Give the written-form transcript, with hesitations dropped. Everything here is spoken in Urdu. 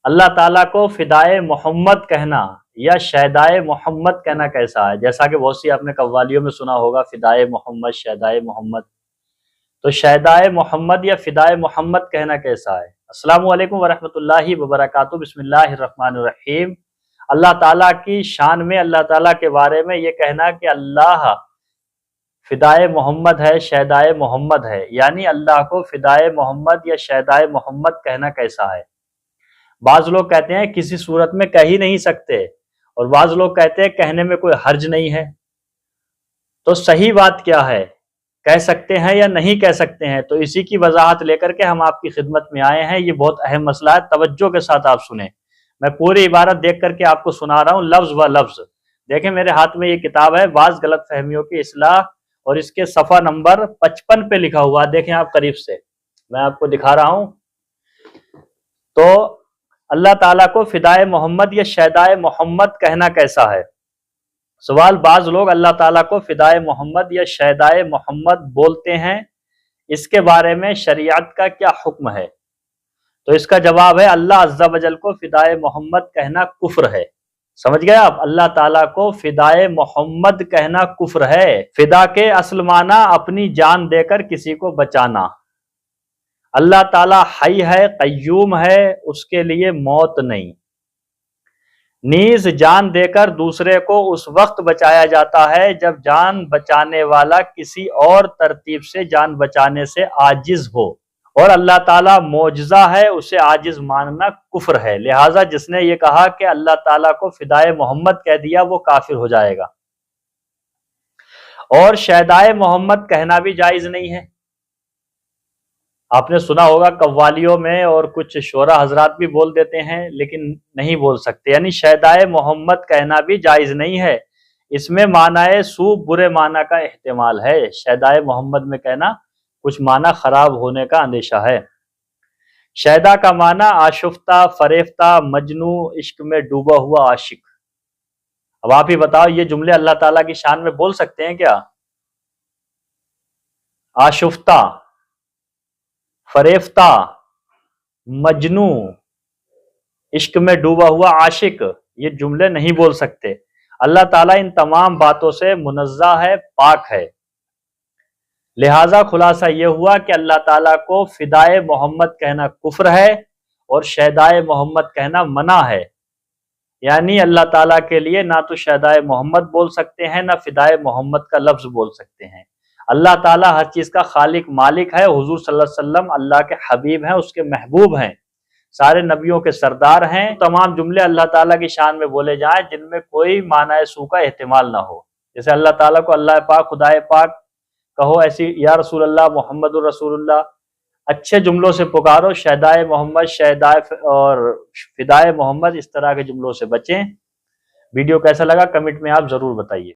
اللہ تعالیٰ کو فدائے محمد کہنا یا شہدائے محمد کہنا کیسا ہے؟ جیسا کہ بہت سی آپ نے قوالیوں میں سنا ہوگا فدائے محمد، شہدائے محمد، تو شہدائے محمد یا فدائے محمد کہنا کیسا ہے؟ السلام علیکم ورحمۃ اللہ وبرکاتہ۔ بسم اللہ الرحمن الرحیم۔ اللہ تعالیٰ کی شان میں، اللہ تعالیٰ کے بارے میں یہ کہنا کہ اللہ فدائے محمد ہے، شہدائے محمد ہے، یعنی اللہ کو فدائے محمد یا شہدائے محمد کہنا کیسا ہے؟ بعض لوگ کہتے ہیں کسی صورت میں کہہ ہی نہیں سکتے، اور بعض لوگ کہتے ہیں کہنے میں کوئی حرج نہیں ہے۔ تو صحیح بات کیا ہے؟ کہہ سکتے ہیں یا نہیں کہہ سکتے ہیں؟ تو اسی کی وضاحت لے کر کے ہم آپ کی خدمت میں آئے ہیں۔ یہ بہت اہم مسئلہ ہے، توجہ کے ساتھ آپ سنیں۔ میں پوری عبارت دیکھ کر کے آپ کو سنا رہا ہوں لفظ و لفظ۔ دیکھیں میرے ہاتھ میں یہ کتاب ہے بعض غلط فہمیوں کی اصلاح، اور اس کے صفحہ نمبر 55 پہ لکھا ہوا ہے، دیکھیں آپ قریب سے، میں آپ کو دکھا رہا ہوں۔ تو اللہ تعالیٰ کو فدائے محمد یا شہدائے محمد کہنا کیسا ہے؟ سوال، بعض لوگ اللہ تعالیٰ کو فدائے محمد یا شہدائے محمد بولتے ہیں، اس کے بارے میں شریعت کا کیا حکم ہے؟ تو اس کا جواب ہے اللہ عز و جل کو فدائے محمد کہنا کفر ہے۔ سمجھ گئے آپ؟ اللہ تعالیٰ کو فدائے محمد کہنا کفر ہے۔ فدا کے اصل معنی اپنی جان دے کر کسی کو بچانا۔ اللہ تعالیٰ حی ہے، قیوم ہے، اس کے لیے موت نہیں۔ نیز جان دے کر دوسرے کو اس وقت بچایا جاتا ہے جب جان بچانے والا کسی اور ترتیب سے جان بچانے سے عاجز ہو، اور اللہ تعالیٰ معجزہ ہے، اسے عاجز ماننا کفر ہے۔ لہٰذا جس نے یہ کہا کہ اللہ تعالیٰ کو فدائے محمد کہہ دیا وہ کافر ہو جائے گا۔ اور شہدائے محمد کہنا بھی جائز نہیں ہے۔ آپ نے سنا ہوگا قوالیوں میں، اور کچھ شعراء حضرات بھی بول دیتے ہیں لیکن نہیں بول سکتے، یعنی شہدائے محمد کہنا بھی جائز نہیں ہے۔ اس میں معنی سو، برے معنی کا احتمال ہے۔ شہدائے محمد میں کہنا کچھ معنی خراب ہونے کا اندیشہ ہے۔ شہدا کا معنی آشفتہ، فریفتہ، مجنوں، عشق میں ڈوبا ہوا عاشق۔ اب آپ ہی بتاؤ، یہ جملے اللہ تعالیٰ کی شان میں بول سکتے ہیں کیا؟ آشفتہ، فریفتہ، مجنوں، عشق میں ڈوبا ہوا عاشق، یہ جملے نہیں بول سکتے۔ اللہ تعالیٰ ان تمام باتوں سے منزہ ہے، پاک ہے۔ لہٰذا خلاصہ یہ ہوا کہ اللہ تعالیٰ کو فدائے محمد کہنا کفر ہے، اور شہدائے محمد کہنا منع ہے۔ یعنی اللہ تعالیٰ کے لیے نہ تو شہدائے محمد بول سکتے ہیں، نہ فدائے محمد کا لفظ بول سکتے ہیں۔ اللہ تعالیٰ ہر چیز کا خالق مالک ہے۔ حضور صلی اللہ علیہ وسلم اللہ کے حبیب ہیں، اس کے محبوب ہیں، سارے نبیوں کے سردار ہیں۔ تمام جملے اللہ تعالیٰ کی شان میں بولے جائیں جن میں کوئی معنی سو کا احتمال نہ ہو۔ جیسے اللہ تعالیٰ کو اللہ پاک، خدائے پاک کہو، ایسی یا رسول اللہ، محمد الرسول اللہ، اچھے جملوں سے پکارو۔ شہدائے محمد، شہدائے اور فدائے محمد، اس طرح کے جملوں سے بچیں۔ ویڈیو کیسا لگا کمنٹ میں آپ ضرور بتائیے۔